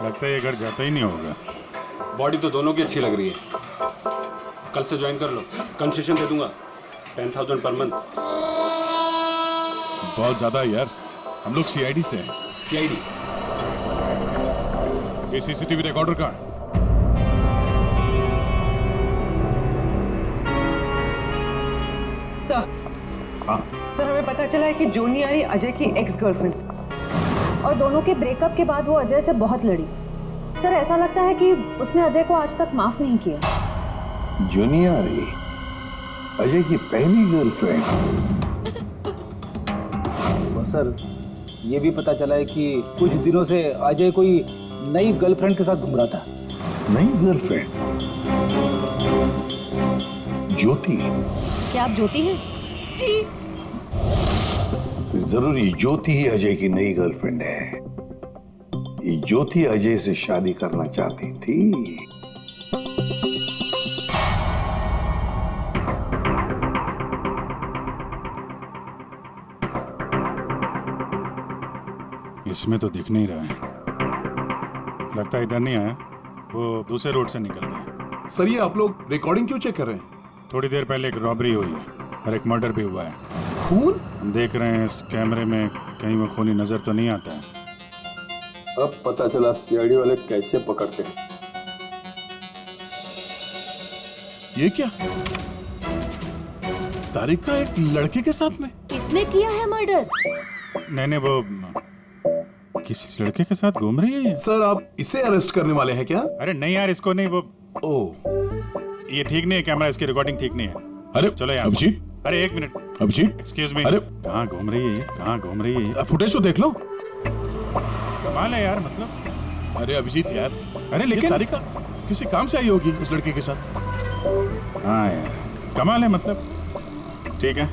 लगता है ये घर जाता ही नहीं होगा। बॉडी तो दोनों की अच्छी लग रही है, कल से ज्वाइन कर लो, कंसेशन दे दूंगा 10,000 पर मंथ। बहुत ज्यादा है यार, हम लोग सीआईडी से हैं। सीआईडी? ये सीसीटीवी रिकॉर्डर कहाँ है? सर, सर हमें पता चला है कि जोनी यानी अजय की एक्स गर्लफ्रेंड, और दोनों के ब्रेकअप के बाद वो अजय से बहुत लड़ी। सर ऐसा लगता है कि उसने अजय को आज तक माफ नहीं किया। जूनियर अजय की पहली गर्लफ्रेंड। और सर ये भी पता चला है कि कुछ दिनों से अजय कोई नई गर्लफ्रेंड के साथ घूम रहा था। नई गर्लफ्रेंड? ज्योति? क्या आप ज्योति हैं? जी। फिर जरूरी ज्योति ही अजय की नई गर्लफ्रेंड है। ये ज्योति अजय से शादी करना चाहती थी। इसमें तो दिख नहीं रहा है, लगता है इधर नहीं आया, वो दूसरे रोड से निकल गया। सर ये आप लोग रिकॉर्डिंग क्यों चेक कर रहे हैं? थोड़ी देर पहले एक रॉबरी हुई है और एक मर्डर भी हुआ है। खून? हम देख रहे हैं इस कैमरे में कहीं वो खूनी नजर तो नहीं आता है। अब पता चला सीआईडी वाले कैसे पकड़ते हैं। ये क्या? तारिका एक लड़के के साथ में? किसने किया है मर्डर? नहीं, वो किसी लड़के के साथ घूम रही है। सर आप इसे अरेस्ट करने वाले हैं क्या? अरे नहीं यार, इसको नहीं, वो ओह ये ठीक नहीं है, कैमरा इसकी रिकॉर्डिंग ठीक नहीं है। अरे चलो यार। अभिजीत, अरे एक मिनट, अभिजीत, एक्सक्यूज मी। अरे कहाँ घूम रही है ये, कहाँ घूम रही है ये? फुटेज तो देख लो। कमाल है यार, मतलब। अरे अभिजीत यार, अरे ये लेकिन तारिका किसी काम से आई होगी उस लड़के के साथ। हाँ यार, कमाल है मतलब। ठीक है,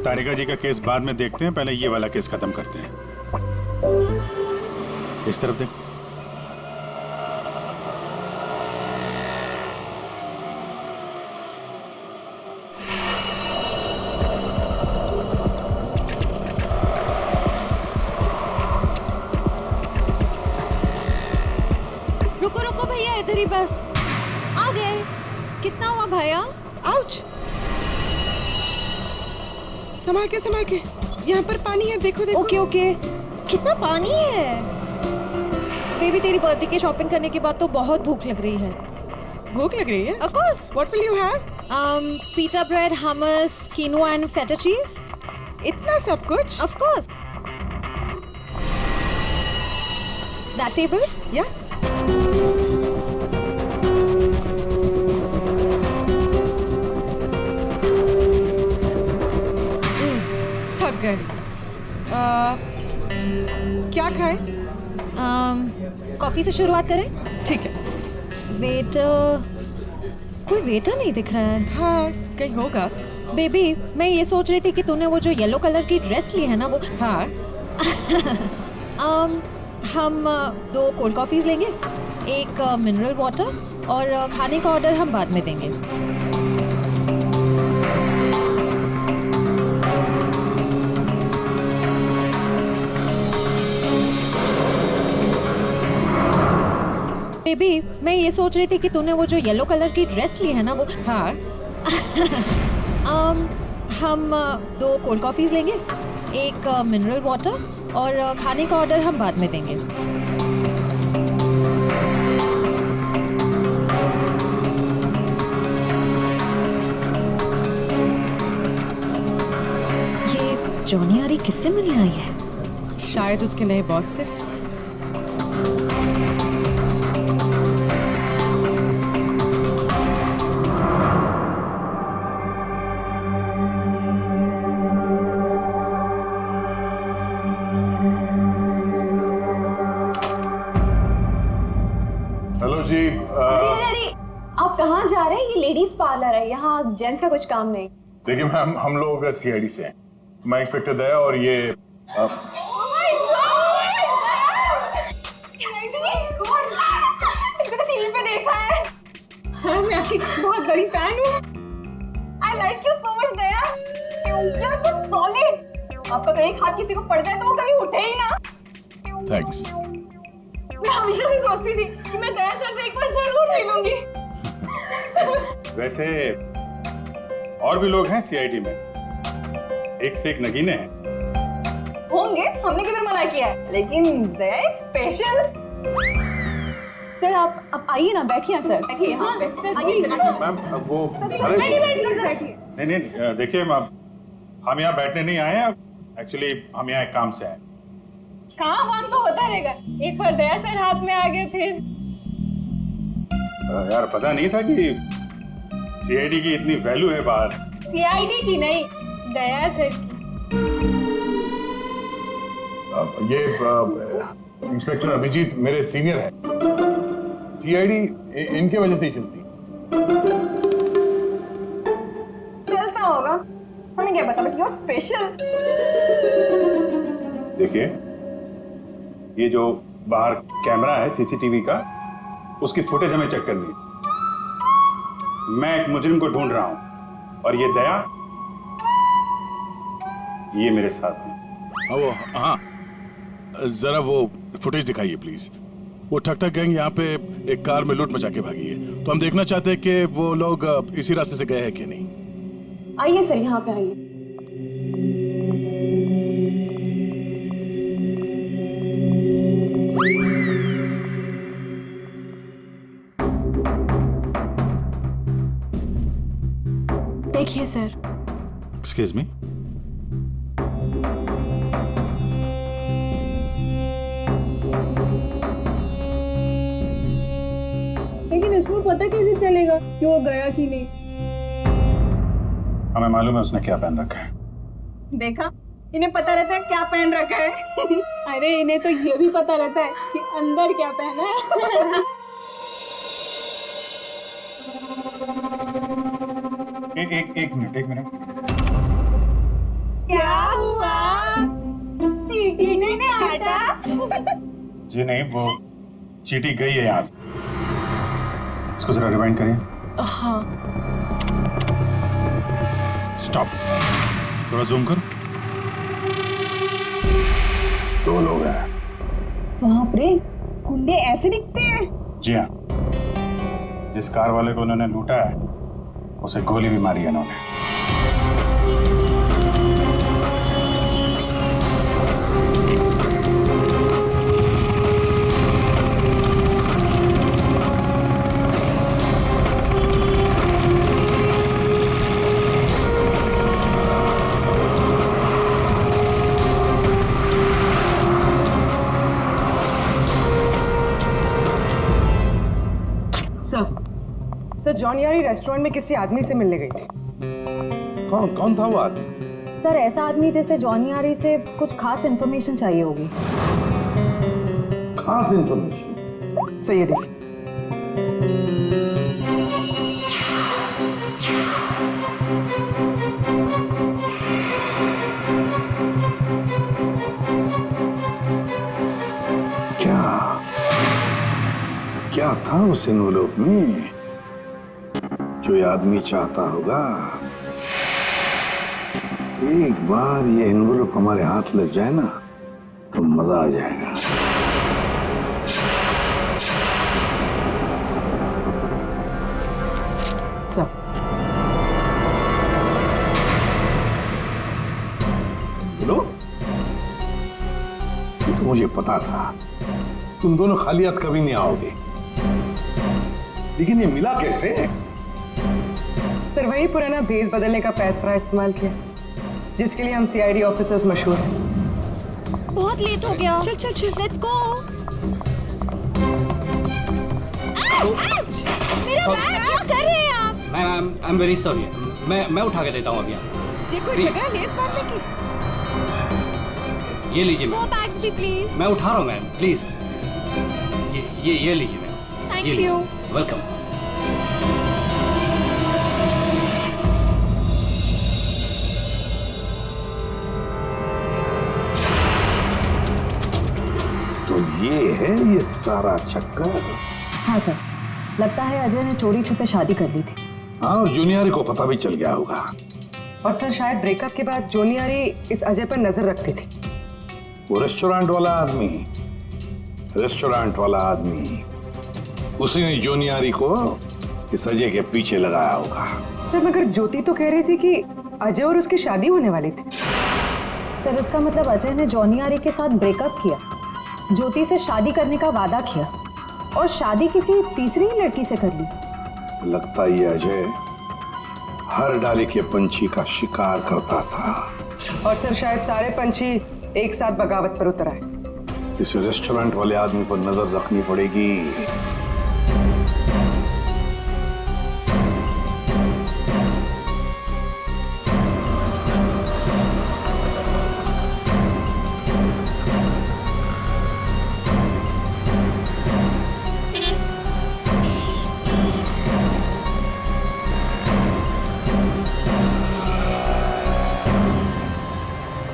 तारिका जी का केस बाद में देखते हैं, पहले ये वाला केस खत्म करते हैं। इस तरफ देख। रुको रुको भैया, इधर ही बस। आ गए। कितना हुआ भैया? आउच! संभाल के, यहाँ पर पानी है, देखो देखो। Okay okay. कितना पानी है? बेबी तेरी बर्थडे की शॉपिंग करने के बाद तो बहुत भूख लग रही है। भूख लग रही है? Of course. What will you have? Pita bread, hummus, quinoa and feta cheese. इतना सब कुछ? Of course. That table? Yeah. थक गए। क्या खाएं? कॉफी से शुरुआत करें? ठीक है। वेटर, कोई वेटर नहीं दिख रहा है। हाँ, कहीं होगा। बेबी, मैं ये सोच रही थी कि तूने वो जो येलो कलर की ड्रेस ली है ना, वो हाँ। हम 2 कोल्ड कॉफीज लेंगे, एक मिनरल वाटर, और खाने का ऑर्डर हम बाद में देंगे। बेबी, मैं ये सोच रही थी कि तूने वो जो येलो कलर की ड्रेस ली है ना, वो हाँ। हम 2 कोल्ड कॉफीज लेंगे, एक मिनरल वाटर, और खाने का ऑर्डर हम बाद में देंगे। ये जॉनी आरी किससे मिलने आई है? शायद उसके नए बॉस से। हेलो जी। अरे आप कहाँ जा रहे हैं? ये लेडीज पार्लर है, यहाँ जेंट्स का कुछ काम नहीं। देखिए मैम, हम लोग सीआईडी से हैं। मैं इंस्पेक्टर दया और ये टीवी पे देखा है सर, मैं आपकी बहुत बड़ी फैन हूँ। I like you so much Daya, you are so solid. आपका तो एक हाथ किसी को पड़ जाए तो वो कभी उठे ही ना। थैंक्स। हमेशा से सोचती थी कि मैं दया सर से एक बार जरूर मिलूंगी। वैसे और भी लोग हैं सीआईडी में, एक से एक नगीने हैं। होंगे, हमने किधर मना किया है, लेकिन दया इज स्पेशल। सर आप आइए ना, बैठिए सर, बैठिए यहाँ पे। सर आइए मैम वो बैठिए। नहीं देखिए मैम, हम यहाँ बैठने नहीं आए हैं, एक्चुअली हम यहाँ एक काम से आए। काम तो होता रहेगा, एक बार दया सर हाथ में आ गए फिर। यार पता नहीं था कि सीआईडी की इतनी वैल्यू है बाहर। सीआईडी की नहीं, दया सर की। ये इंस्पेक्टर अभिजीत मेरे सीनियर हैं। सीआईडी इनके वजह से ही चलती। चलता होगा, हमें क्या पता, बट यू आर स्पेशल। देखिए, ये जो बाहर कैमरा है सीसीटीवी का, उसकी फुटेज हमें चेक करनी है। मैं एक मुजरिम को ढूंढ रहा हूं और ये दया ये मेरे साथ है। हाँ, जरा वो फुटेज दिखाइए प्लीज। वो ठक ठक गैंग यहाँ पे एक कार में लूट मचा के भागी है, तो हम देखना चाहते हैं कि वो लोग इसी रास्ते से गए हैं कि नहीं। आइए सर, यहाँ पे आइए। देखिए सर। एक्सक्यूज मी, लेकिन इसको पता कैसे चलेगा कि वो गया कि नहीं? हमें मालूम है उसने क्या पहन रखा है। देखा, इन्हें पता रहता है क्या पहन रखा है। अरे इन्हें तो ये भी पता रहता है कि अंदर क्या पहना है। एक मिनट। क्या हुआ? चीटी ने काटा? जी नहीं, वो चीटी गई है यहाँ से। इसको जरा रिवाइंड करिए। हाँ। स्टॉप, थोड़ा जूम करो। 2 लोग हैं। बाप रे, गुंडे ऐसे दिखते हैं? जी हाँ, जिस कार वाले को उन्होंने लूटा है उसे गोली भी मारी है उन्होंने। सर जॉन यारी रेस्टोरेंट में किसी आदमी से मिलने गई थी। कौन था वो आदमी? सर ऐसा आदमी जैसे जॉन यारी से कुछ खास इन्फॉर्मेशन चाहिए होगी। खास इंफॉर्मेशन? सर ये देखिए। क्या था उस एनवेलप में जो ये आदमी चाहता होगा? एक बार ये एनवेलप हमारे हाथ लग जाए ना तो मजा आ जाएगा। सर बोलो, ये तो मुझे पता था तुम दोनों खाली हाथ कभी नहीं आओगे, लेकिन ये मिला कैसे? सर वही पुराना भेस बदलने का पैतरा इस्तेमाल किया जिसके लिए हम सीआईडी ऑफिसर्स मशहूर हैं। बहुत लेट हो गया। चल चल चल, लेट्स गो। मेरा बैग क्या कर रहे हैं आप? Ma'am I am very sorry, मैं उठा के देता हूँ अभी। ये कोई जगह है लेस बांधने की? ये लीजिए मैम। वो बैग्स भी प्लीज। मैं उठा रहा हूँ मैम, प्लीज। ये लीजिए मैम। Thank you. वेलकम। तो ये है ये सारा चक्कर। हाँ सर, लगता है अजय ने चोरी छुपे शादी कर ली थी। हाँ, और जूनियर को पता भी चल गया होगा। और सर शायद ब्रेकअप के बाद जोनियारी इस अजय पर नजर रखती थी। वो रेस्टोरेंट वाला आदमी रेस्टोरेंट वाला आदमी, उसी ने जोनियारी को इस अजय के पीछे लगाया होगा। सर मगर ज्योति तो कह रही थी कि अजय और उसकी शादी होने वाली थी। सर इसका मतलब अजय ने जॉनी आर्य के साथ ब्रेकअप किया, ज्योति से शादी करने का वादा किया और शादी किसी तीसरी लड़की से कर ली। लगता ये अजय हर डाली के पंछी का शिकार करता था। और सर शायद सारे पंछी एक साथ बगावत पर उतर आए। इस रेस्टोरेंट वाले आदमी पर नजर रखनी पड़ेगी।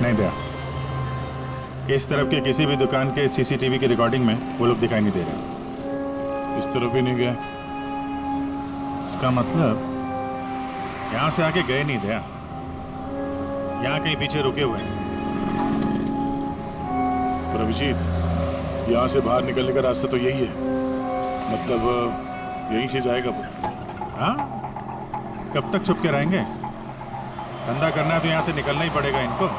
नहीं दया, इस तरफ के किसी भी दुकान के सीसीटीवी की रिकॉर्डिंग में वो लोग दिखाई नहीं दे रहे। इस तरफ भी नहीं गए। इसका मतलब यहां से आके गए नहीं दया, यहां कहीं पीछे रुके हुए हैं। पर अभिजीत, यहां से बाहर निकलने का रास्ता तो यही है, मतलब यहीं से जाएगा वो। हाँ, कब तक छुप के रहेंगे? धंधा करना है तो यहां से निकलना ही पड़ेगा इनको।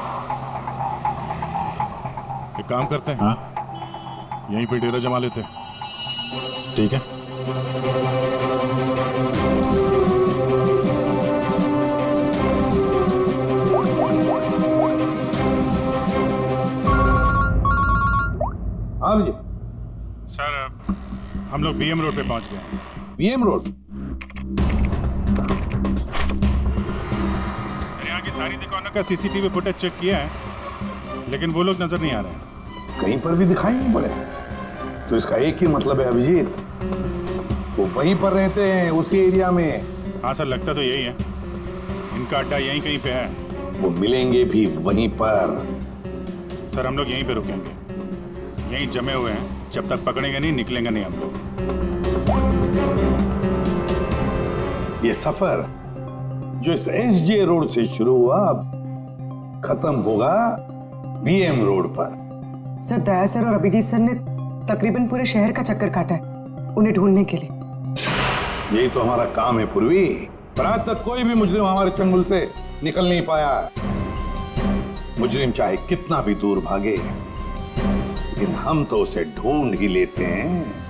एक काम करते हैं, हाँ, यहीं पे डेरा जमा लेते हैं। ठीक है। हाँ जी सर, हम लोग बीएम रोड पे पहुंच गए हैं। BM road? सर यहाँ की सारी दुकानों का सीसीटीवी फुटेज चेक किया है, लेकिन वो लोग नजर नहीं आ रहे हैं। कहीं पर भी दिखाई नहीं पड़े। तो इसका एक ही मतलब है अभिजीत, वो वहीं पर रहते हैं, उसी एरिया में। हाँ सर, लगता तो यही है। इनका अड्डा यहीं कहीं पे है। वो मिलेंगे भी वहीं पर। सर हम लोग यहीं पे रुकेंगे, यहीं जमे हुए हैं। जब तक पकड़ेंगे नहीं, निकलेंगे नहीं हम लोग। ये सफर जो इस एसजे रोड से शुरू हुआ, खत्म होगा बीएम रोड पर। सर दया सर और अभिजीत सर ने तकरीबन पूरे शहर का चक्कर काटा है उन्हें ढूंढने के लिए। यही तो हमारा काम है पूर्वी, पर आज तक कोई भी मुजरिम हमारे चंगुल से निकल नहीं पाया। मुजरिम चाहे कितना भी दूर भागे, लेकिन हम तो उसे ढूंढ ही लेते हैं।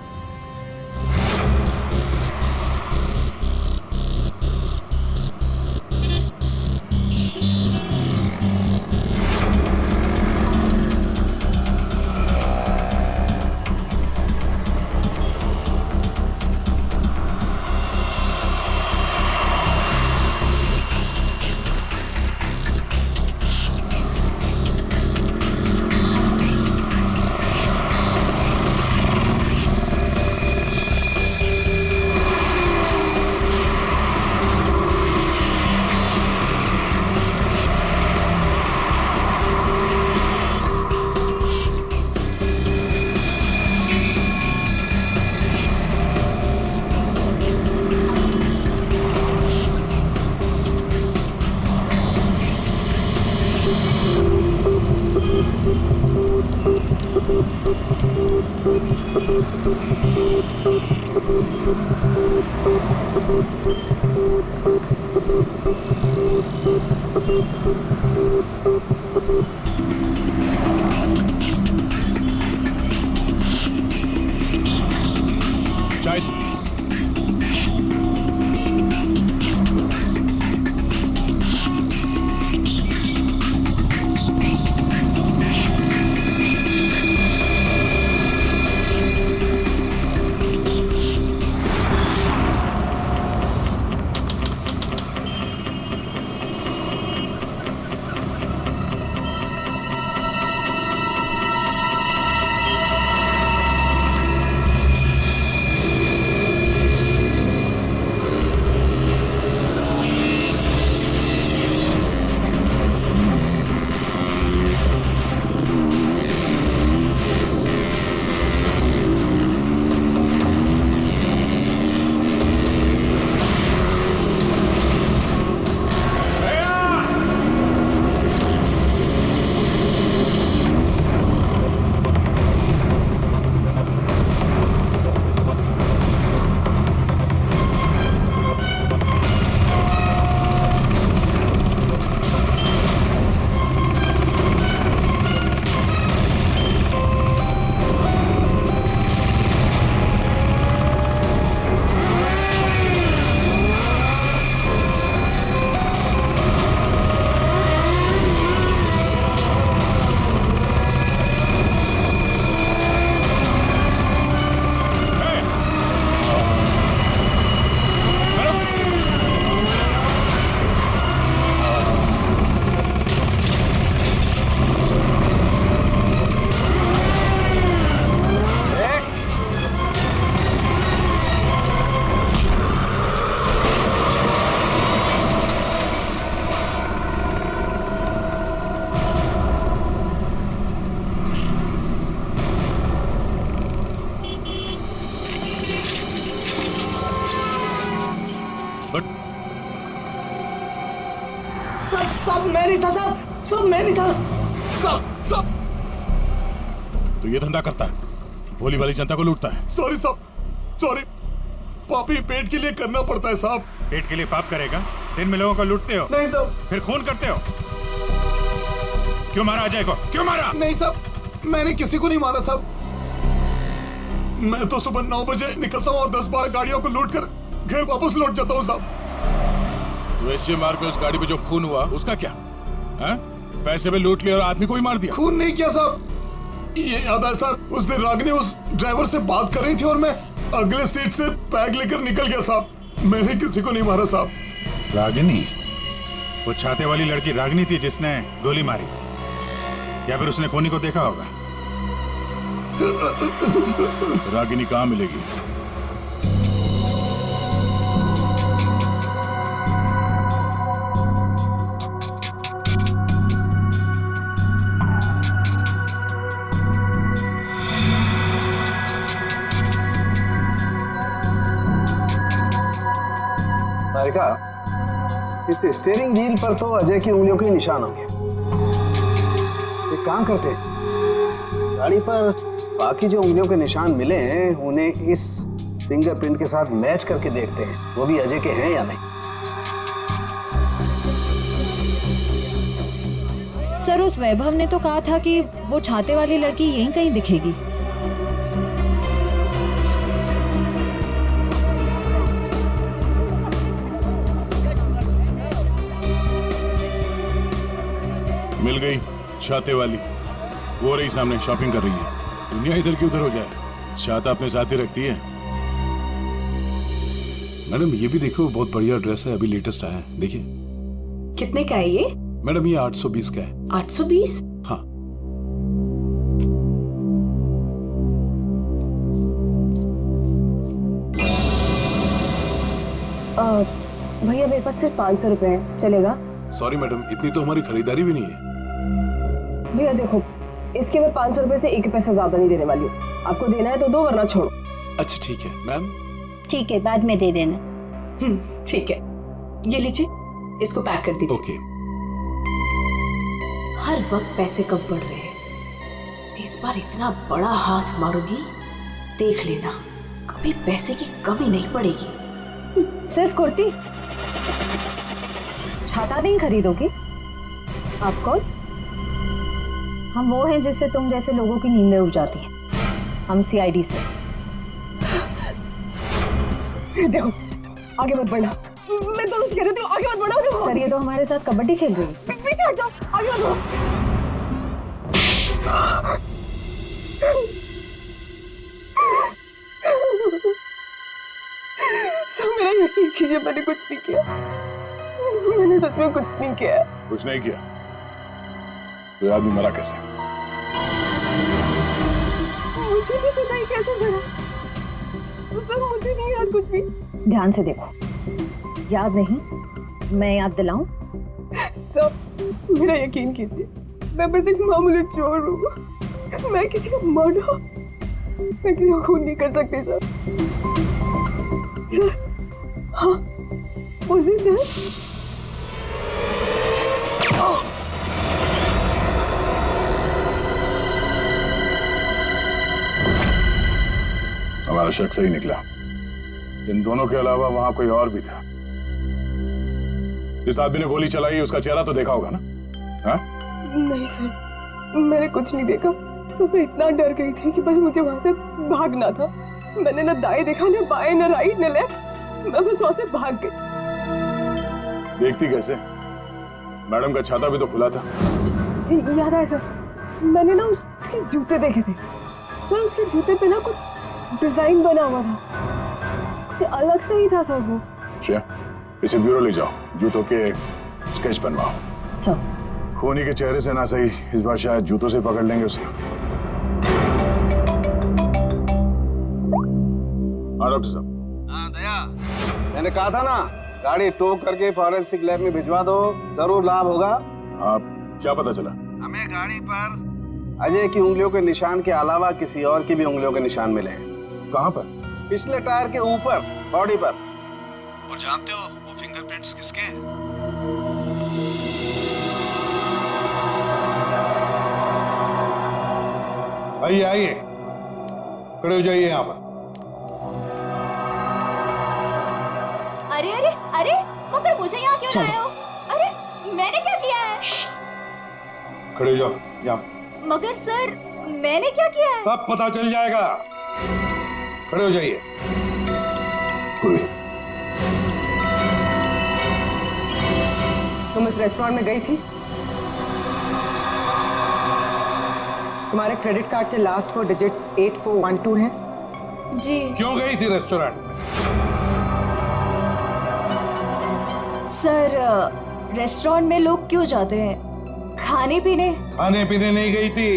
चाय मैं नहीं था साहब, सब मैं नहीं था। सब तो ये धंधा करता है, भोली भाली जनता को लूटता है। सॉरी साहब, सॉरी। पापी पेट के लिए करना पड़ता है साहब। पेट के लिए पाप करेगा? दिन में लोगों को लूटते हो, नहीं साहब। फिर खून करते हो। क्यों मारा अजय को? क्यों मारा? नहीं साहब, मैंने किसी को नहीं मारा साहब। मैं तो सुबह 9 बजे निकलता हूँ और 10-12 गाड़ियों को लूट कर घर वापस लौट जाता हूँ साहब। वैश्य मार्ग पे उस गाड़ी पे जो खून हुआ उसका क्या है? पैसे में लूट लिया और आदमी को ही मार दिया। खून नहीं किया साहब। ये याद है साहब, उस दिन रागिनी उस ड्राइवर से बात कर रही थी और मैं अगले सीट से बैग लेकर निकल गया साहब। मैंने किसी को नहीं मारा साहब। रागिनी? वो छाते वाली लड़की रागिनी थी जिसने गोली मारी, या फिर उसने खूनी को देखा होगा? रागिनी कहाँ मिलेगी? सारिका, इस स्टीयरिंग व्हील पर तो अजय की उंगलियों के निशान होंगे। एक काम करते हैं, गाड़ी पर बाकी जो उंगलियों के निशान मिले हैं उन्हें इस फिंगरप्रिंट के साथ मैच करके देखते हैं, वो भी अजय के हैं या नहीं। सर, उस वैभव ने तो कहा था कि वो छाते वाली लड़की यहीं कहीं दिखेगी। मिल गई छाते वाली, वो रही सामने, शॉपिंग कर रही है। दुनिया इधर की उधर हो जाए, छाता अपने साथ ही रखती है। मैडम ये भी देखो, बहुत बढ़िया ड्रेस है, अभी लेटेस्ट आया है, देखिए। कितने का है ये? मैडम ये 820 का है। 820? हाँ। भैया मेरे पास सिर्फ 500 रुपए है, चलेगा? सॉरी मैडम, इतनी तो हमारी खरीदारी भी नहीं है। भैया देखो, इसके मैं 500 रुपए से 1 पैसा ज्यादा नहीं देने वाली हूँ। आपको देना है तो दो, वरना छोड़ो। अच्छा ठीक है मैम। ठीक है, बाद में दे देना। ठीक है, ये लीजिए, इसको पैक कर दीजिए। ओके। हर वक्त पैसे कम पड़ रहे हैं, इस बार इतना बड़ा हाथ मारूंगी, देख लेना, कभी पैसे की कमी नहीं पड़ेगी। सिर्फ कुर्ती? छाता नहीं खरीदोगी? आप कौन? हम वो हैं जिससे तुम जैसे लोगों की नींदें उड़ जाती हैं। हम सीआईडी से। देखो, आगे मत बढ़ना। मैं दोनों से कह रही हूँ, आगे मत बढ़ो। सर, ये तो हमारे साथ कबड्डी खेल रही है। पीछे हट जाओ, आगे मत बढ़ो। सर मेरा यकीन कीजिए, मैंने कुछ नहीं किया। मैंने सच में कुछ नहीं किया। कुछ नहीं किया तो आदमी मरा कैसे? मुझे भी पता ही कैसे मरा। सर मुझे नहीं याद कुछ भी। ध्यान से देखो, याद नहीं? मैं याद दिलाऊं? सर मेरा यकीन कीजिए, मैं बस एक मामूली चोर हूँ। मैं किसी का मर्डर, मैं किसी को खून नहीं कर सकती सर। सर हाँ, उस दिन सर हमारा शक सही निकला। इन दोनों के अलावा वहां कोई और भी था। जिस आदमी ने गोली चलाई उसका चेहरा तो देखा होगा ना? हाँ? नहीं सर, मैंने कुछ नहीं देखा। सर मैं इतना डर गई थी कि बस मुझे वहां से भागना था। मैंने न दाएं देखा, न बाएं, न राइट, न लेफ्ट। मैं बस वहां से भाग गई। देखती कैसे? मैडम का छाता भी तो खुला था। याद है सर, मैंने ना उसके जूते देखे थे। सर उसके जूते पे ना कुछ डिजाइन बना हुआ था, कुछ अलग से ही था सर वो। क्या? इसे ब्यूरो ले जाओ, जूतों के स्केच बनवाओ। सर खूनी के चेहरे से ना सही, इस बार शायद जूतों से पकड़ लेंगे उसे। हाँ डॉक्टर साहब। हाँ दया, मैंने कहा था ना, गाड़ी टो करके फॉरेंसिक लैब में भिजवा दो, जरूर लाभ होगा। आप क्या पता चला? हमें गाड़ी पर अजय की उंगलियों के निशान के अलावा किसी और की भी उंगलियों के निशान मिले हैं। कहाँ पर? पिछले टायर के ऊपर, बॉडी पर। और जानते हो वो फिंगरप्रिंट्स किसके हैं? आइए आइए, खड़े हो जाइए यहां पर। अरे अरे अरे, मगर मुझे यहाँ क्यों लाए हो? अरे मैंने क्या किया है? खड़े हो जाओ यहाँ। मगर सर, मैंने क्या किया है? सब पता चल जाएगा। खड़े हो जाइए। पूर्वी, तुम इस रेस्टोरेंट में गई थी? तुम्हारे क्रेडिट कार्ड के लास्ट 4 डिजिट्स 8412 हैं? जी। क्यों गई थी रेस्टोरेंट में? सर, रेस्टोरेंट में लोग क्यों जाते हैं? खाने पीने? खाने पीने नहीं गई थी,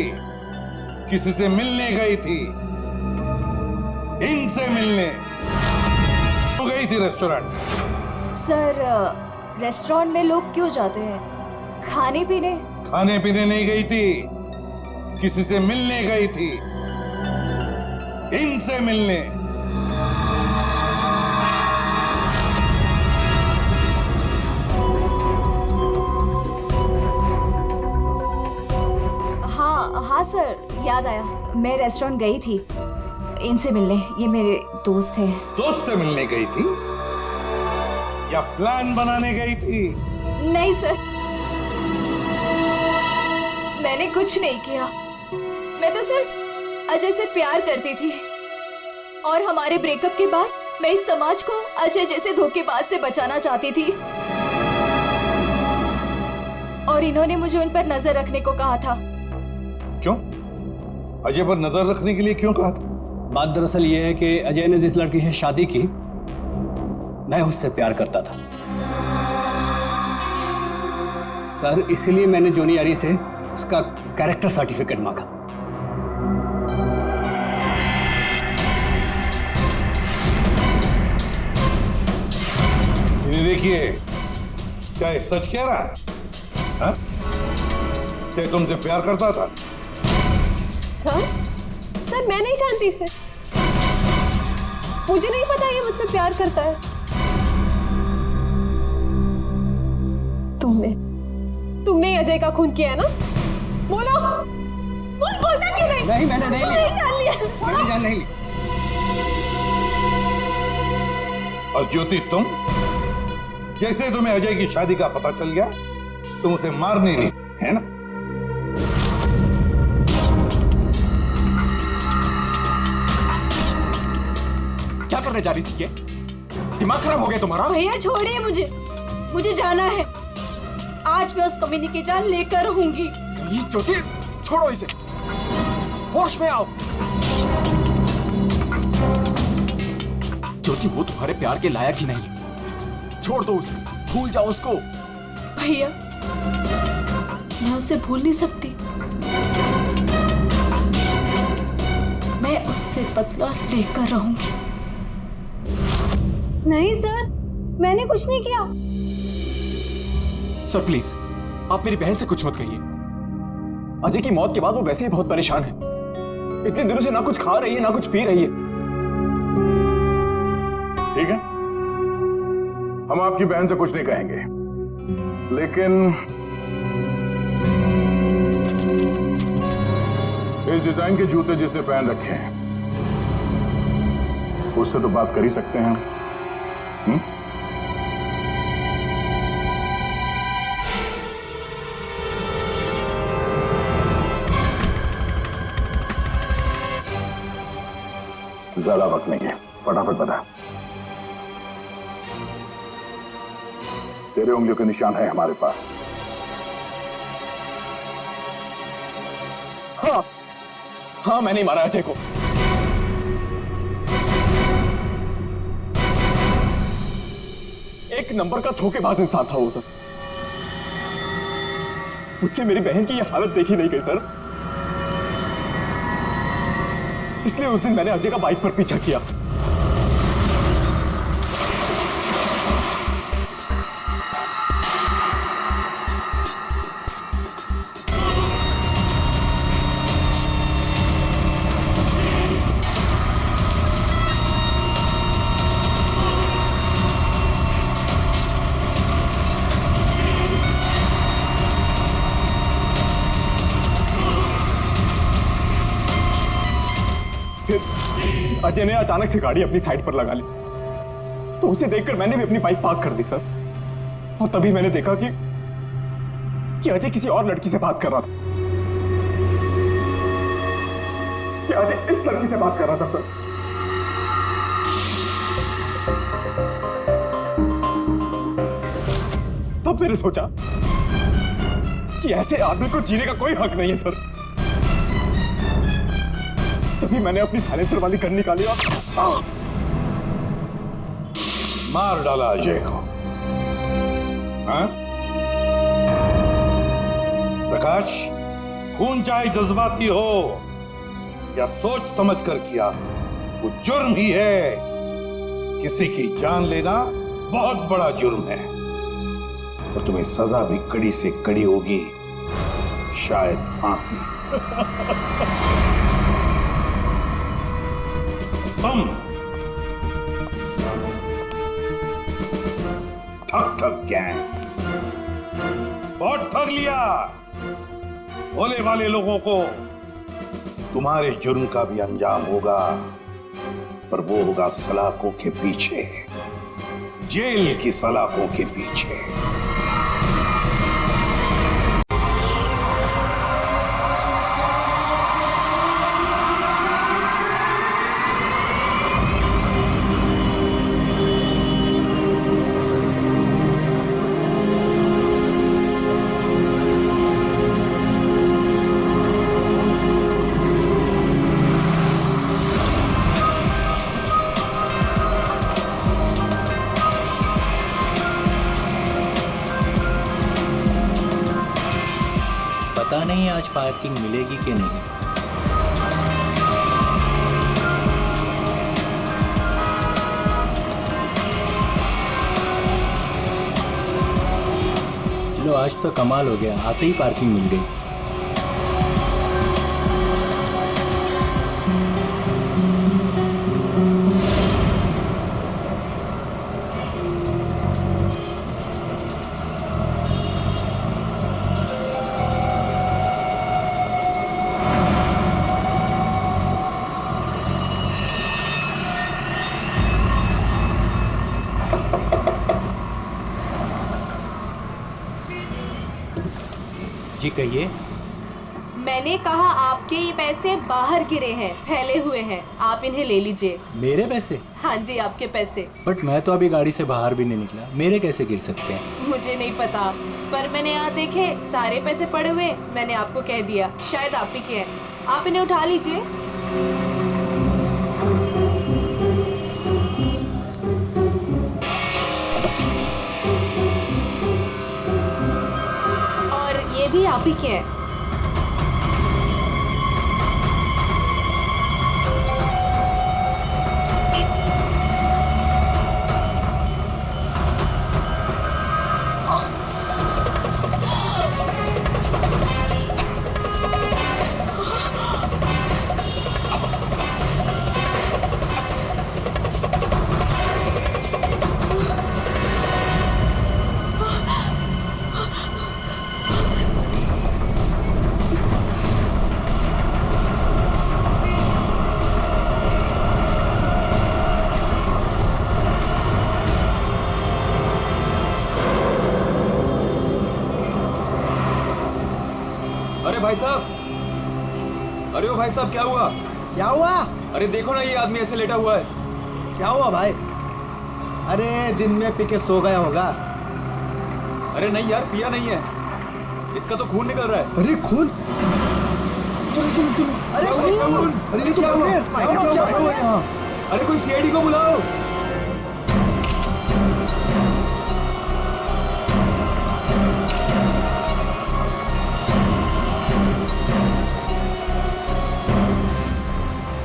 किसी से मिलने गई थी। इनसे मिलने क्यों गई थी रेस्टोरेंट? सर, रेस्टोरेंट में लोग क्यों जाते हैं? खाने पीने? खाने पीने नहीं गई थी, किसी से मिलने गई थी। इनसे मिलने। हाँ सर, याद आया। मैं रेस्टोरेंट गई थी इनसे मिलने। ये मेरे दोस्त हैं। दोस्त से मिलने गई थी या प्लान बनाने गई थी? नहीं सर, मैंने कुछ नहीं किया। मैं तो सिर्फ अजय से प्यार करती थी और हमारे ब्रेकअप के बाद मैं इस समाज को अजय जैसे धोखेबाज से बचाना चाहती थी। और इन्होंने मुझे उन पर नजर रखने को कहा था। क्यों? अजय पर नजर रखने के लिए क्यों कहा था? बात दरअसल ये है कि अजय ने जिस लड़की से शादी की, मैं उससे प्यार करता था सर। इसीलिए मैंने जॉनी आरी से उसका कैरेक्टर सर्टिफिकेट मांगा। देखिए, क्या ये सच कह रहा है? हाँ? क्या तुमसे प्यार करता था? सर मैं नहीं जानती इसे। मुझे नहीं पता ये मुझसे प्यार करता है। तुमने अजय का खून किया है ना? बोलो, बोलता क्यों नहीं? नहीं, मैंने नहीं लिया। जान लिया। मैंने जान नहीं ली। और ज्योति, तुम जैसे तुम्हें अजय की शादी का पता चल गया, तुम उसे मारने नहीं, है ना? क्या करने जा रही थी ये? दिमाग खराब हो गया तुम्हारा? भैया छोड़िए मुझे जाना है। आज मैं उस कमीनी की जान लेकर रहूंगी। ये ज्योति, छोड़ो इसे, होश में आओ। ज्योति, वो तुम्हारे प्यार के लायक ही नहीं। छोड़ दो उसे, भूल जाओ उसको। भैया, मैं उसे भूल नहीं सकती। मैं उससे बदला लेकर रहूंगी। नहीं सर, मैंने कुछ नहीं किया। सर प्लीज, आप मेरी बहन से कुछ मत कहिए। अजय की मौत के बाद वो वैसे ही बहुत परेशान है। इतने दिनों से ना कुछ खा रही है ना कुछ पी रही है। ठीक है, हम आपकी बहन से कुछ नहीं कहेंगे, लेकिन इस डिजाइन के जूते जिसने पहन रखे हैं उससे तो बात कर ही सकते हैं। ज्यादा वक्त नहीं है, फटाफट बता। तेरे उंगलियों के निशान है हमारे पास। हाँ, मैंने मारा अजय को। एक नंबर का धोखेबाज इंसान था वो सर। मुझसे मेरी बहन की ये हालत देखी नहीं गई सर। इसलिए उस दिन मैंने अजय का बाइक पर पीछा किया। फिर अजय ने अचानक से गाड़ी अपनी साइड पर लगा ली, तो उसे देखकर मैंने भी अपनी बाइक पार्क कर दी सर। और तभी मैंने देखा कि अजय किसी और लड़की से बात कर रहा था। कि अजय इस लड़की से बात कर रहा था सर। तब मैंने सोचा कि ऐसे आदमी को जीने का कोई हक नहीं है सर। तभी मैंने अपनी साइलेंसर वाली गन निकाली और मार डाला अजय को। हाँ? प्रकाश, खून चाहे जज्बाती हो या सोच समझ कर किया, वो जुर्म ही है। किसी की जान लेना बहुत बड़ा जुर्म है और तुम्हें सजा भी कड़ी से कड़ी होगी, शायद फांसी। तुम ठग गैंग बहुत ठग लिया। भोले वाले लोगों को तुम्हारे जुर्म का भी अंजाम होगा, पर वो होगा सलाखों के पीछे, जेल की सलाखों के पीछे। पता नहीं आज पार्किंग मिलेगी कि नहीं। लो, आज तो कमाल हो गया, आते ही पार्किंग मिल गई। जी कहिए। मैंने कहा आपके ये पैसे बाहर गिरे हैं, फैले हुए हैं, आप इन्हें ले लीजिए। मेरे पैसे? हाँ जी, आपके पैसे। बट मैं तो अभी गाड़ी से बाहर भी नहीं निकला, मेरे कैसे गिर सकते हैं? मुझे नहीं पता, पर मैंने यहाँ देखे सारे पैसे पड़े हुए, मैंने आपको कह दिया, शायद आप ही के हैं, आप इन्हें उठा लीजिए। और ये भी आप ही के हैं। अरे भाई साहब, अरे ओ भाई साहब, क्या हुआ? क्या हुआ? अरे देखो ना, ये आदमी ऐसे लेटा हुआ है। क्या हुआ भाई? अरे दिन में पी के सो गया होगा। अरे नहीं यार, पिया नहीं है, इसका तो खून निकल रहा है। अरे खून? चलो चलो चलो। अरे खून! अरे क्या हुआ? अरे कोई सीआईडी को बुलाओ।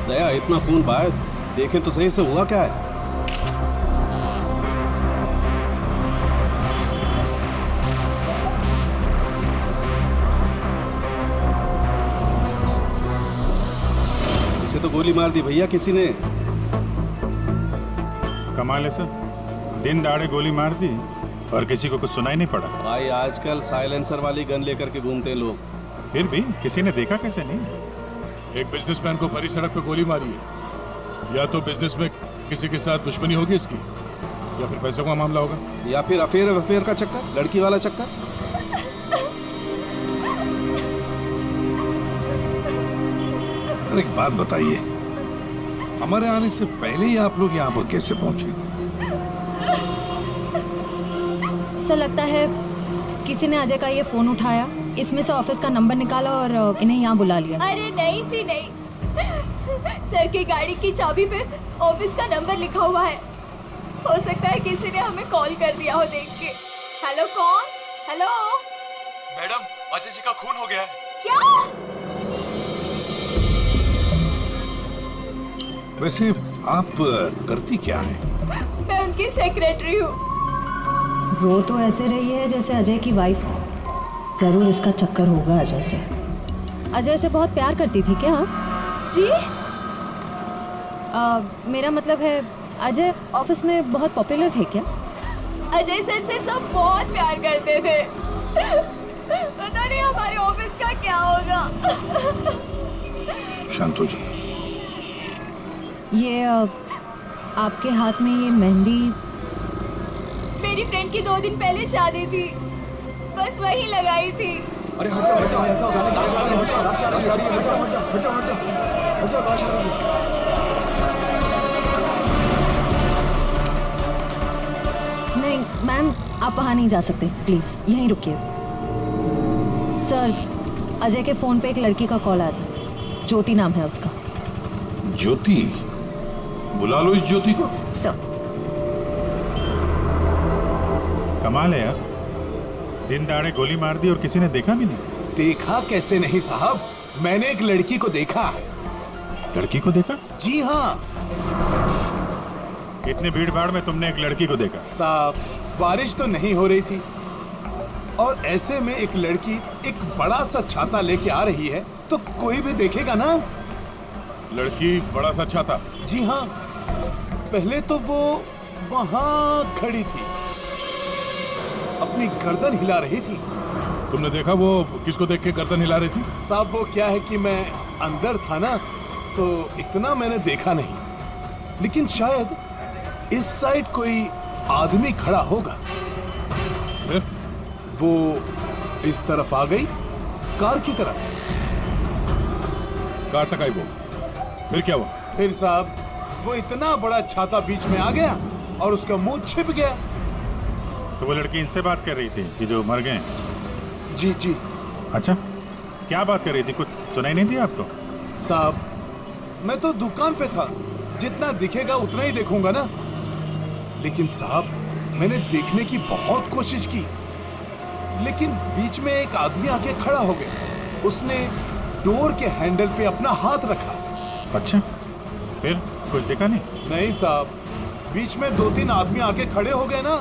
दया, इतना खून पाया, देखें तो सही से हुआ क्या है? इसे तो गोली मार दी भैया किसी ने। कमाल है सर, दिन दहाड़े गोली मार दी और किसी को कुछ सुनाई नहीं पड़ा। भाई आजकल साइलेंसर वाली गन लेकर के घूमते हैं लोग। फिर भी किसी ने देखा कैसे नहीं? एक बिजनेसमैन को भरी सड़क पे गोली मारी है। या तो बिजनेस में किसी के साथ दुश्मनी होगी इसकी, या फिर पैसों का मामला होगा, या फिर अफेयर का चक्कर, लड़की वाला चक्कर। अरे एक बात बताइए, हमारे आने से पहले ही आप लोग यहाँ पर कैसे पहुंचे? सर लगता है किसी ने अजय का ये फोन उठाया, इसमें से ऑफिस का नंबर निकाला और इन्हें यहाँ बुला लिया। अरे नहीं जी नहीं, सर की गाड़ी की चाबी पे ऑफिस का नंबर लिखा हुआ है। हो सकता है किसी ने हमें कॉल कर दिया हो देख के। हेलो कौन? हेलो मैडम, अजय जी का खून हो गया है। क्या? वैसे आप करती क्या है? मैं उनकी सेक्रेटरी हूँ। रो तो ऐसे रही है जैसे अजय की वाइफ हो। जरूर इसका चक्कर होगा अजय से। अजय से बहुत प्यार करती थी क्या? जी? मेरा मतलब है अजय ऑफिस में बहुत पॉपुलर थे क्या? अजय सर से सब बहुत प्यार करते थे। पता नहीं हमारे ऑफिस का क्या होगा। शांत हो जाओ। ये आपके हाथ में ये मेहंदी? मेरी फ्रेंड की 2 दिन पहले शादी थी, बस वही लगाई थी। अरे नहीं मैम, आप वहाँ नहीं जा सकते, प्लीज यहीं रुकिए। सर, अजय के फोन पे एक लड़की का कॉल आया था, ज्योति नाम है उसका। ज्योति? बुला लो इस ज्योति को। सर कमाल है यार, दिन दहाड़े गोली मार दी और किसी ने देखा भी नहीं। देखा कैसे नहीं साहब, मैंने एक लड़की को देखा। लड़की को देखा? जी हाँ इतनी भीड़ भाड़ में तुमने एक लड़की को देखा? साहब, बारिश तो नहीं हो रही थी और ऐसे में एक लड़की एक बड़ा सा छाता लेके आ रही है तो कोई भी देखेगा ना। लड़की बड़ा सा छाता? जी हाँ, पहले तो वो वहाँ खड़ी थी, अपनी गर्दन हिला रही थी। तुमने देखा वो किसको देख के गर्दन हिला रही थी? साहब वो क्या है कि मैं अंदर था ना, तो इतना मैंने देखा नहीं, लेकिन शायद इस साइड कोई आदमी खड़ा होगा। वो इस तरफ आ गई, कार की तरफ। कार तक आई वो, फिर क्या हुआ? फिर साहब वो इतना बड़ा छाता बीच में आ गया और उसका मुंह छिप गया। तो वो लड़की इनसे बात कर रही थी कि जो मर गए? जी जी। अच्छा, क्या बात कर रही थी? कुछ सुनाई नहीं दिया आपको? साहब मैं तो दुकान पे था, जितना दिखेगा उतना ही देखूंगा ना। लेकिन साहब मैंने देखने की बहुत कोशिश की, लेकिन बीच में एक आदमी आके खड़ा हो गया। उसने डोर के हैंडल पे अपना हाथ रखा। अच्छा, फिर कुछ देखा नहीं? नहीं साहब, बीच में 2-3 आदमी आके खड़े हो गए ना।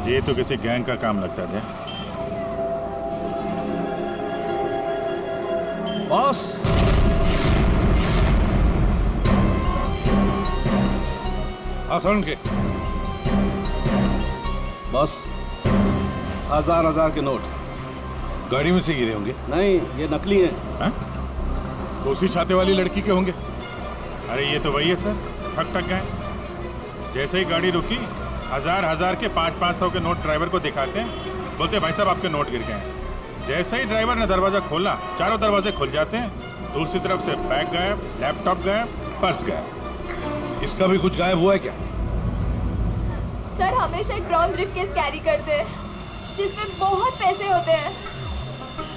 ये तो किसी गैंग का काम लगता था। बॉस, आसान के बॉस, 1000 के नोट गाड़ी में से गिरे होंगे। नहीं, ये नकली हैं। हाँ? तो उसी छाते वाली लड़की के होंगे। अरे ये तो वही है सर, ठक गए। जैसे ही गाड़ी रुकी, 1000 के 500 के नोट ड्राइवर को दिखाते हैं, बोलते भाई साहब आपके नोट गिर गए हैं। जैसे ही ड्राइवर ने दरवाजा खोला, चारों दरवाजे खुल जाते हैं। दूसरी तरफ से बैग गायब, लैपटॉप गायब, पर्स गायब। इसका भी कुछ गायब हुआ है क्या? सर हमेशा एक ब्राउन ब्रीफकेस कैरी करते हैं जिसमें बहुत पैसे होते हैं।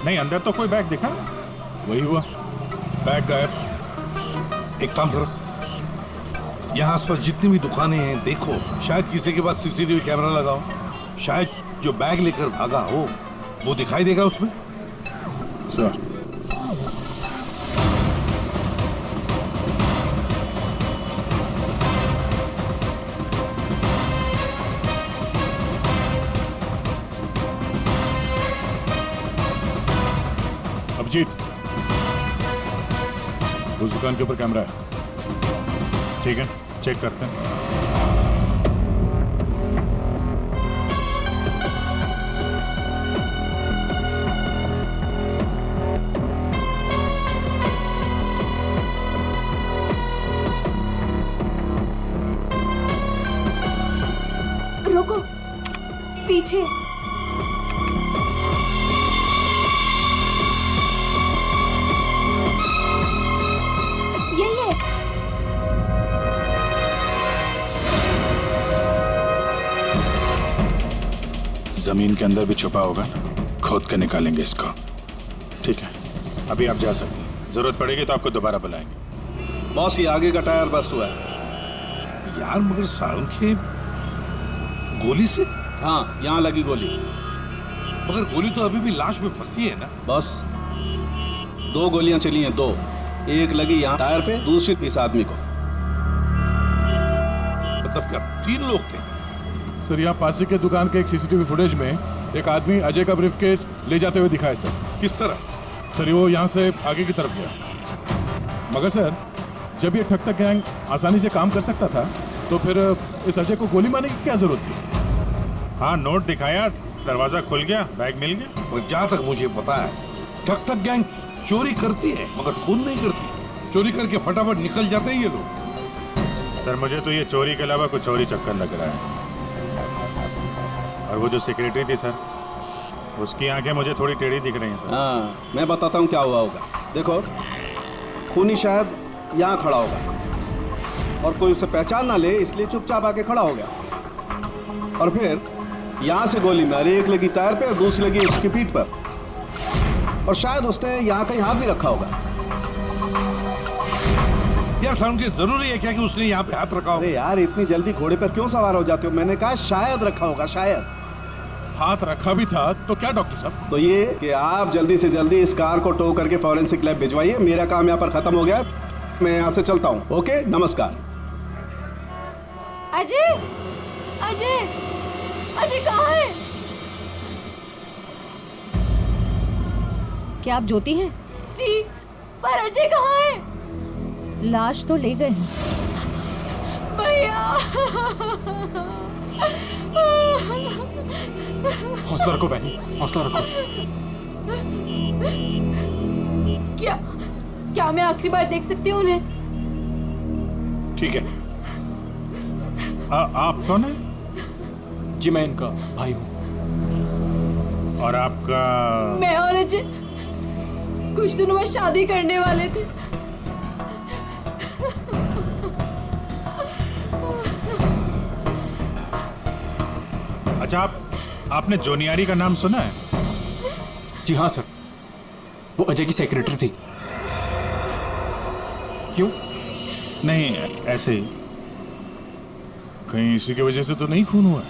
नहीं, अंदर तो कोई बैग दिखा? वही हुआ, बैग गायब। एक काम करो, यहाँ आसपास जितनी भी दुकानें हैं देखो, शायद किसी के पास सीसीटीवी कैमरा लगाओ। शायद जो बैग लेकर भागा हो वो दिखाई देगा उसमें। सर अभिजीत, उस दुकान के ऊपर कैमरा है। ठीक है, चेक करते हैं। पीछे। यही है। जमीन के अंदर भी छुपा होगा ना, खोद के निकालेंगे इसको। ठीक है, अभी आप जा सकते हैं, जरूरत पड़ेगी तो आपको दोबारा बुलाएंगे। बॉस, ये आगे का टायर बस्ट हुआ है। यार मगर सारुख ये गोली से? हाँ, यहाँ लगी गोली। मगर गोली तो अभी भी लाश में फंसी है ना? बस 2 गोलियां चली हैं, 2। एक लगी यहाँ टायर पे, दूसरी इस आदमी को। मतलब क्या 3 लोग थे? सर, यहाँ पासी के दुकान के एक सीसीटीवी फुटेज में एक आदमी अजय का ब्रीफकेस ले जाते हुए दिखा है सर। किस तरह? सर, वो यहाँ से आगे की तरफ गया। मगर सर, जब ये ठग गैंग आसानी से काम कर सकता था तो फिर इस अजय को गोली मारने की क्या जरूरत थी? हाँ, नोट दिखाया, दरवाजा खुल गया, बैग मिल गया। और जहाँ तक मुझे पता है, ठग गैंग चोरी करती है मगर खून नहीं करती। चोरी करके फटाफट निकल जाते हैं ये लोग। सर, मुझे तो ये चोरी के अलावा कुछ और ही चक्कर लग रहा है। और वो जो सेक्रेटरी थी सर, उसकी आंखें मुझे थोड़ी टेढ़ी दिख रही हैं सर। हाँ, मैं बताता हूँ क्या हुआ होगा। देखो, खूनी शायद यहाँ खड़ा होगा और कोई उसे पहचान ना ले, इसलिए चुपचाप आके खड़ा हो गया। और फिर यहाँ से गोली मारी, एक लगी टायर पे और दूसरी लगी उसकी पीठ पर। और शायद उसने यहाँ कहीं हाथ भी रखा होगा। यार सारुख, जरूरी है क्या कि उसने यहाँ पे हाथ रखा होगा? अरे यार, इतनी जल्दी घोड़े पर क्यों सवार हो जाते हो? मैंने कहा शायद रखा होगा, शायद। हाथ रखा भी था तो क्या डॉक्टर साहब? तो ये कि आप जल्दी से जल्दी इस कार को टो करके फॉरेंसिक लैब भिजवाइए। मेरा काम यहाँ पर खत्म हो गया, मैं यहाँ से चलता हूँ। ओके, नमस्कार। अजय, अजय, अजय कहाँ है? क्या आप ज्योति हैं? जी, पर अजय कहाँ है? लाश तो ले गए हैं। भैया, हौसला रखो बहनी, हौसला रखो। क्या मैं आखिरी बार देख सकती हूँ उन्हें? ठीक है। आप कौन है? जी, मैं इनका भाई हूँ। और आपका? मैं और अजय कुछ दिनों बाद शादी करने वाले थे। अच्छा, आपने जोनियारी का नाम सुना है? जी हाँ सर, वो अजय की सेक्रेटरी थी। क्यों? नहीं, ऐसे ही। कहीं इसी की वजह से तो नहीं खून हुआ?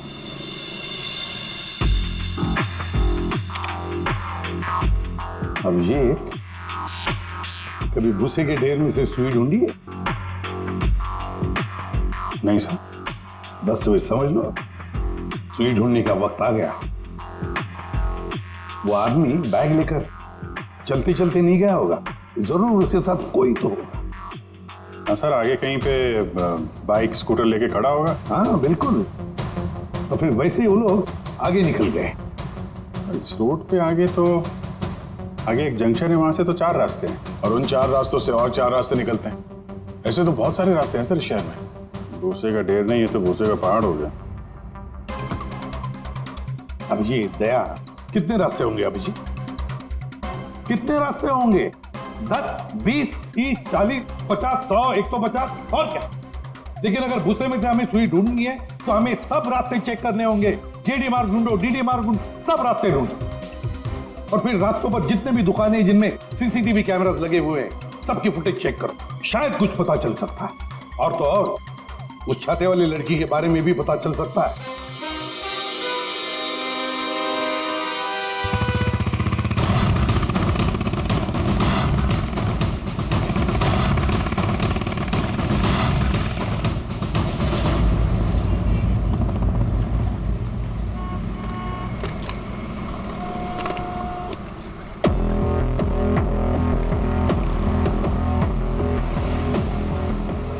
अभिजीत, कभी भूसे के ढेर में से सुई ढूंढी है? नहीं सर। बस वही समझ लो, सुई ढूंढने का वक्त आ गया। वो आदमी बैग लेकर चलते चलते नहीं गया होगा, जरूर उसके साथ कोई तो होगा। हाँ सर, आगे कहीं पे बाइक स्कूटर लेके खड़ा होगा। हाँ बिल्कुल। तो फिर वैसे ही वो लोग आगे निकल गए। इस रोड पे आगे तो आगे एक जंक्शन है, वहां से तो 4 रास्ते हैं और उन 4 रास्तों से और 4 रास्ते निकलते हैं। ऐसे तो बहुत सारे रास्ते हैं सर शहर में। भूसे का ढेर नहीं है तो भूसे का पहाड़ हो गया। अब ये दया, कितने रास्ते होंगे अभिजीत? कितने रास्ते होंगे? 10, 20, 30, 40, 50, 100, 150 और क्या? लेकिन अगर भूसे में से हमें सुई ढूंढनी है तो हमें सब रास्ते चेक करने होंगे। जेडी मार्ग ढूंढो, डीडी मार्ग ढूंढो, सब रास्ते ढूंढो। और फिर रास्तों पर जितने भी दुकानें जिनमें सीसीटीवी कैमरास लगे हुए हैं, सबकी फुटेज चेक करो, शायद कुछ पता चल सकता है। और तो और उस छाते वाली लड़की के बारे में भी पता चल सकता है।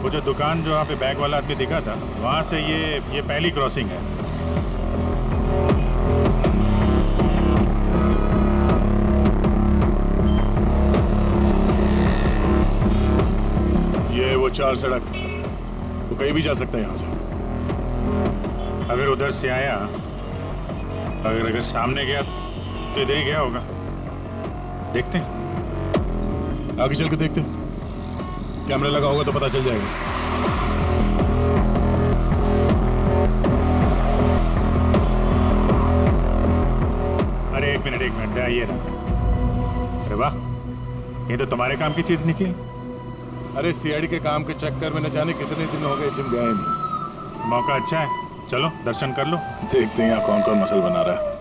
वो जो दुकान जो वहाँ पे बैग वाला आदमी दिखा था, वहाँ से ये पहली क्रॉसिंग है। ये वो 4 सड़क, वो कहीं भी जा सकता है यहाँ से। अगर उधर से आया अगर सामने गया तो इधर ही गया होगा। देखते हैं, आगे चल के देखते हैं। कैमरा लगा होगा तो पता चल जाएगा। अरे एक मिनट आइए ना। अरे वाह, ये तो तुम्हारे काम की चीज निकली। अरे सीआईडी के काम के चक्कर में न जाने कितने दिन हो गए जिम गए नहीं। मौका अच्छा है, चलो दर्शन कर लो। देखते हैं यहाँ कौन कौन मसल बना रहा है।